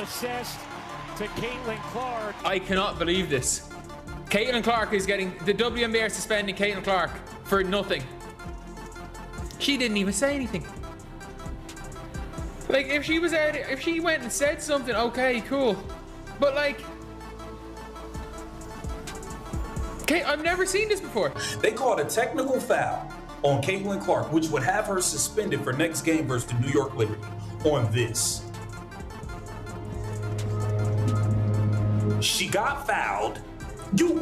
assist to Caitlin Clark. I cannot believe this. Caitlin Clark is getting, the WNBA are suspending Caitlin Clark for nothing. She didn't even say anything. Like, if she was out, if she went and said something, okay, cool. But like, okay, I've never seen this before. They called a technical foul on Caitlin Clark, which would have her suspended for next game versus the New York Liberty on this. She got fouled.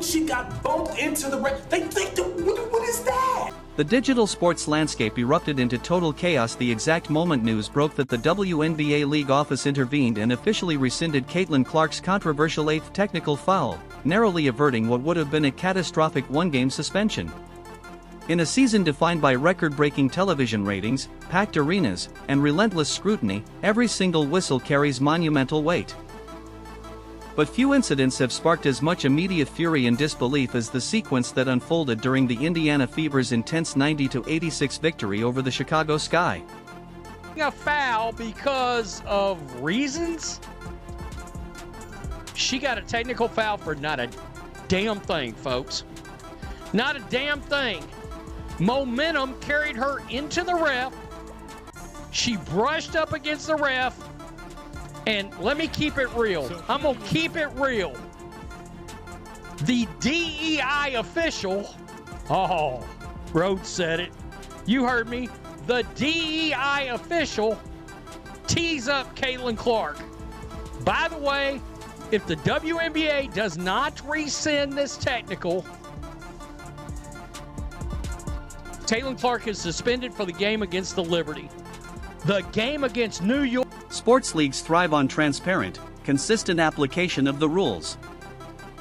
She got bumped into the red. They think, what is that? The digital sports landscape erupted into total chaos the exact moment news broke that the WNBA League office intervened and officially rescinded Caitlin Clark's controversial 8th technical foul, narrowly averting what would have been a catastrophic one-game suspension. In a season defined by record-breaking television ratings, packed arenas, and relentless scrutiny, every single whistle carries monumental weight. But few incidents have sparked as much immediate fury and disbelief as the sequence that unfolded during the Indiana Fever's intense 90-86 victory over the Chicago Sky. A foul because of reasons? She got a technical foul for not a damn thing, folks. Not a damn thing. Momentum carried her into the ref. She brushed up against the ref. And let me keep it real. I'm going to keep it real. The DEI official, Rhodes said it. You heard me. The DEI official tees up Caitlin Clark. By the way, if the WNBA does not rescind this technical, Caitlin Clark is suspended for the game against the Liberty. The game against New York. Sports leagues thrive on transparent, consistent application of the rules.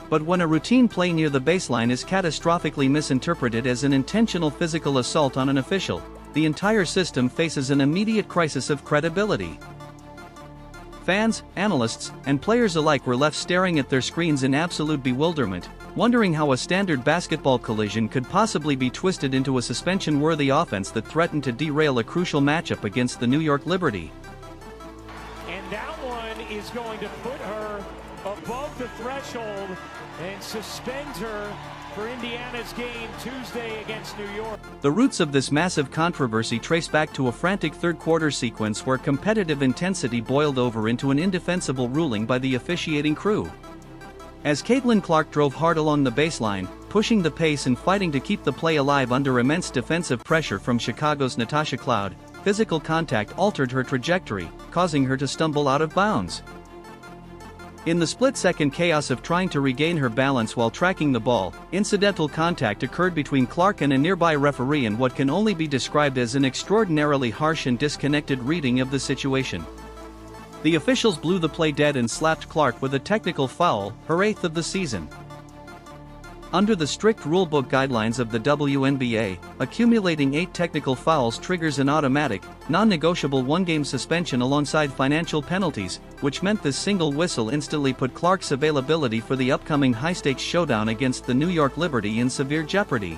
But when a routine play near the baseline is catastrophically misinterpreted as an intentional physical assault on an official, the entire system faces an immediate crisis of credibility. Fans, analysts, and players alike were left staring at their screens in absolute bewilderment, wondering how a standard basketball collision could possibly be twisted into a suspension-worthy offense that threatened to derail a crucial matchup against the New York Liberty. And that one is going to put her above the threshold and suspend her for Indiana's game Tuesday against New York. The roots of this massive controversy trace back to a frantic third-quarter sequence where competitive intensity boiled over into an indefensible ruling by the officiating crew. As Caitlin Clark drove hard along the baseline, pushing the pace and fighting to keep the play alive under immense defensive pressure from Chicago's Natasha Cloud, physical contact altered her trajectory, causing her to stumble out of bounds. In the split-second chaos of trying to regain her balance while tracking the ball, incidental contact occurred between Clark and a nearby referee in what can only be described as an extraordinarily harsh and disconnected reading of the situation. The officials blew the play dead and slapped Clark with a technical foul, her 8th of the season. Under the strict rulebook guidelines of the WNBA, accumulating 8 technical fouls triggers an automatic, non-negotiable one-game suspension alongside financial penalties, which meant this single whistle instantly put Clark's availability for the upcoming high-stakes showdown against the New York Liberty in severe jeopardy.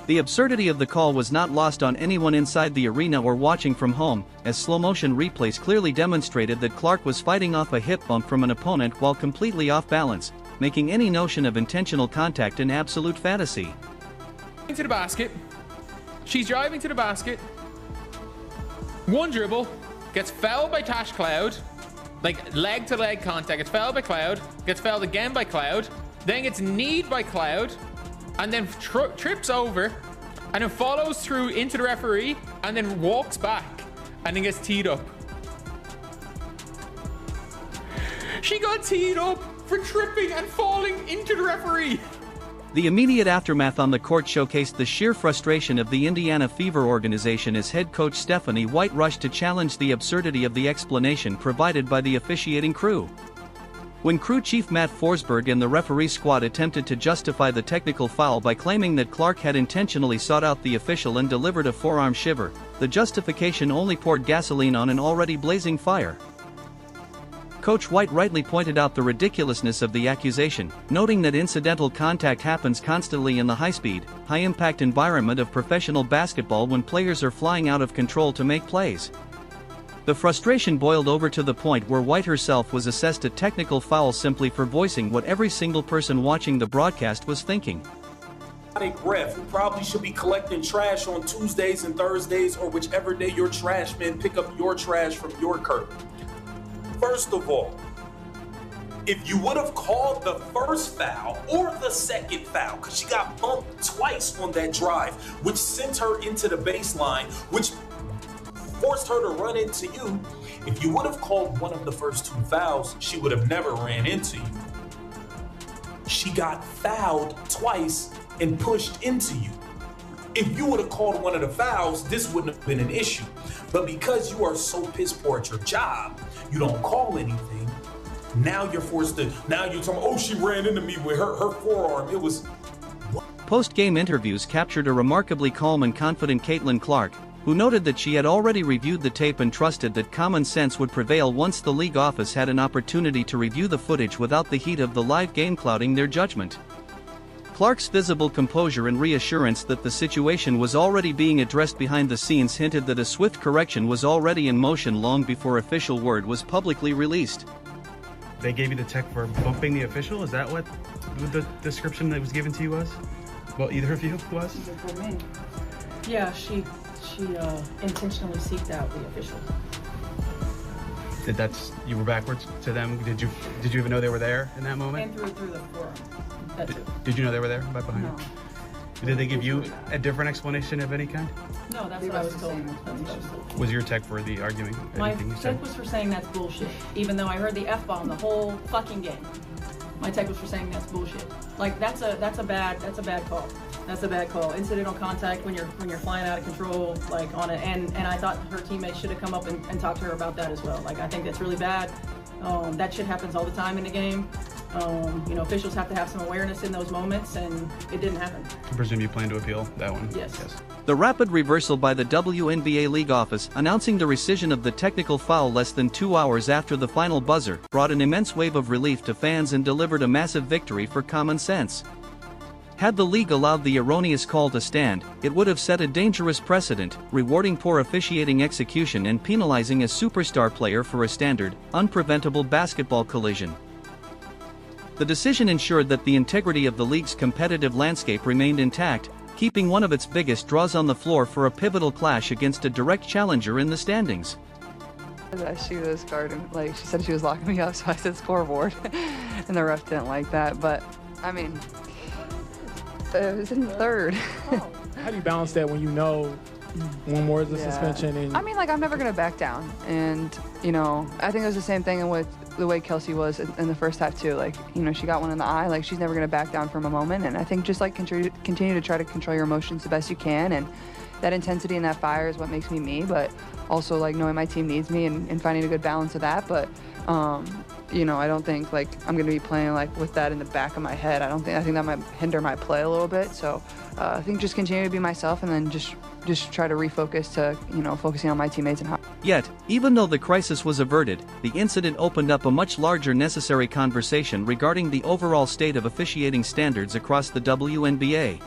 The absurdity of the call was not lost on anyone inside the arena or watching from home, as slow-motion replays clearly demonstrated that Clark was fighting off a hip bump from an opponent while completely off balance, making any notion of intentional contact an absolute fantasy. To the basket. She's driving to the basket. One dribble, gets fouled by Tash Cloud, like leg-to-leg contact, gets fouled by Cloud, gets fouled again by Cloud, then gets kneed by Cloud, and then trips over, and then follows through into the referee, and then walks back, and then gets teed up. She got teed up for tripping and falling into the referee. The immediate aftermath on the court showcased the sheer frustration of the Indiana Fever organization as head coach Stephanie White rushed to challenge the absurdity of the explanation provided by the officiating crew. When crew chief Matt Forsberg and the referee squad attempted to justify the technical foul by claiming that Clark had intentionally sought out the official and delivered a forearm shiver, the justification only poured gasoline on an already blazing fire. Coach White rightly pointed out the ridiculousness of the accusation, noting that incidental contact happens constantly in the high-speed, high-impact environment of professional basketball when players are flying out of control to make plays. The frustration boiled over to the point where White herself was assessed a technical foul simply for voicing what every single person watching the broadcast was thinking. Ref who probably should be collecting trash on Tuesdays and Thursdays or whichever day your trash men pick up your trash from your curb. First of all, if you would have called the first foul or the second foul, because she got bumped twice on that drive, which sent her into the baseline, which forced her to run into you, if you would have called one of the first two fouls, she would have never ran into you. She got fouled twice and pushed into you. If you would have called one of the fouls, this wouldn't have been an issue. But because you are so piss poor at your job, you don't call anything. Now you're forced to, now you're talking, oh, she ran into me with her forearm. It was... Post-game interviews captured a remarkably calm and confident Caitlin Clark, who noted that she had already reviewed the tape and trusted that common sense would prevail once the league office had an opportunity to review the footage without the heat of the live game clouding their judgment. Clark's visible composure and reassurance that the situation was already being addressed behind the scenes hinted that a swift correction was already in motion long before official word was publicly released. They gave you the tech for bumping the official? Is that what the description that was given to you was? Well, either of you was? For me. Yeah, she intentionally seeked out the official. You were backwards to them? Did you even know they were there in that moment? And through the forum. That's it. Did you know they were there right behind No. you? Did they give you a different explanation of any kind? No, that's what I was told. That's what I was told. Was your tech for the arguing? My Anything you tech said? was for saying that's bullshit. Even though I heard the F-bomb the whole fucking game. My tech was for saying that's bullshit. Like that's a bad call. That's a bad call. Incidental contact when you're flying out of control, like on it. And I thought her teammates should have come up and talked to her about that as well. Like I think that's really bad. That shit happens all the time in the game. Officials have to have some awareness in those moments, and it didn't happen. I presume you plan to appeal that one? Yes. The rapid reversal by the WNBA League office announcing the rescission of the technical foul less than 2 hours after the final buzzer brought an immense wave of relief to fans and delivered a massive victory for common sense. Had the league allowed the erroneous call to stand, it would have set a dangerous precedent, rewarding poor officiating execution and penalizing a superstar player for a standard, unpreventable basketball collision. The decision ensured that the integrity of the league's competitive landscape remained intact, keeping one of its biggest draws on the floor for a pivotal clash against a direct challenger in the standings. She was guarding, she said she was locking me up, so I said scoreboard, and the ref didn't like that, but, I mean, it was in third. How do you balance that when you know one more is a suspension? And I mean, I'm never going to back down, and, I think it was the same thing with the way Kelsey was in the first half too. She got one in the eye. She's never going to back down from a moment. And I think just continue to try to control your emotions the best you can. And that intensity and that fire is what makes me me. But also knowing my team needs me and finding a good balance of that. But I don't think I'm going to be playing with that in the back of my head. I think that might hinder my play a little bit. So I think just continue to be myself and then just try to refocus to focusing on my teammates and how. Yet, even though the crisis was averted, the incident opened up a much larger necessary conversation regarding the overall state of officiating standards across the WNBA.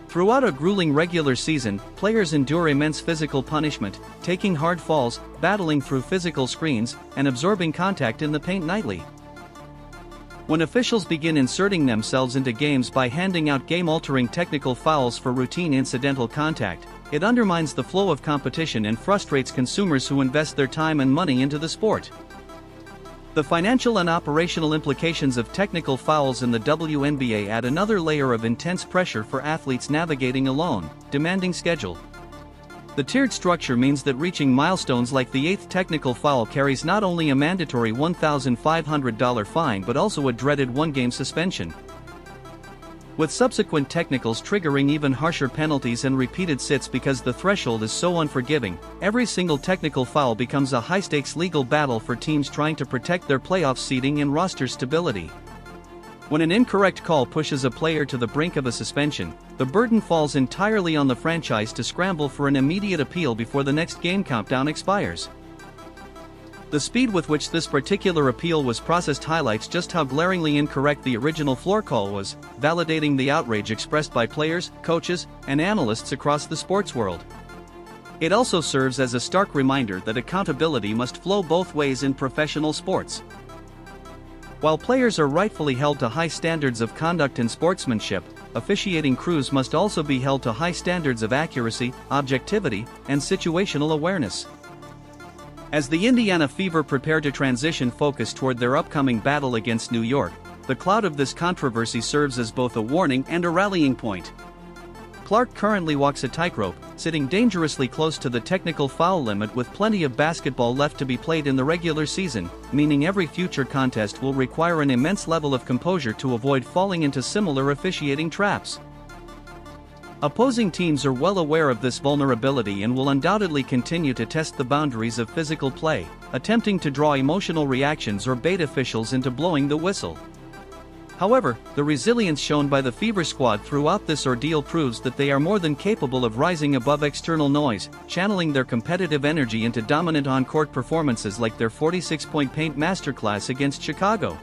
Throughout a grueling regular season, players endure immense physical punishment, taking hard falls, battling through physical screens, and absorbing contact in the paint nightly. When officials begin inserting themselves into games by handing out game-altering technical fouls for routine incidental contact, it undermines the flow of competition and frustrates consumers who invest their time and money into the sport. The financial and operational implications of technical fouls in the WNBA add another layer of intense pressure for athletes navigating a long, demanding schedule. The tiered structure means that reaching milestones like the 8th technical foul carries not only a mandatory $1,500 fine but also a dreaded one-game suspension. With subsequent technicals triggering even harsher penalties and repeated sits because the threshold is so unforgiving, every single technical foul becomes a high-stakes legal battle for teams trying to protect their playoff seeding and roster stability. When an incorrect call pushes a player to the brink of a suspension, the burden falls entirely on the franchise to scramble for an immediate appeal before the next game countdown expires. The speed with which this particular appeal was processed highlights just how glaringly incorrect the original floor call was, validating the outrage expressed by players, coaches, and analysts across the sports world. It also serves as a stark reminder that accountability must flow both ways in professional sports. While players are rightfully held to high standards of conduct and sportsmanship, officiating crews must also be held to high standards of accuracy, objectivity, and situational awareness. As the Indiana Fever prepare to transition focus toward their upcoming battle against New York, the cloud of this controversy serves as both a warning and a rallying point. Clark currently walks a tightrope, sitting dangerously close to the technical foul limit with plenty of basketball left to be played in the regular season, meaning every future contest will require an immense level of composure to avoid falling into similar officiating traps. Opposing teams are well aware of this vulnerability and will undoubtedly continue to test the boundaries of physical play, attempting to draw emotional reactions or bait officials into blowing the whistle. However, the resilience shown by the Fever squad throughout this ordeal proves that they are more than capable of rising above external noise, channeling their competitive energy into dominant on-court performances like their 46-point paint masterclass against Chicago.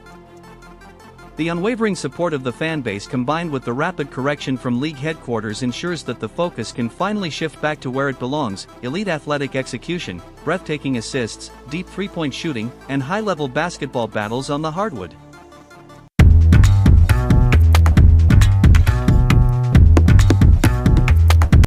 The unwavering support of the fanbase combined with the rapid correction from league headquarters ensures that the focus can finally shift back to where it belongs: elite athletic execution, breathtaking assists, deep three-point shooting, and high-level basketball battles on the hardwood.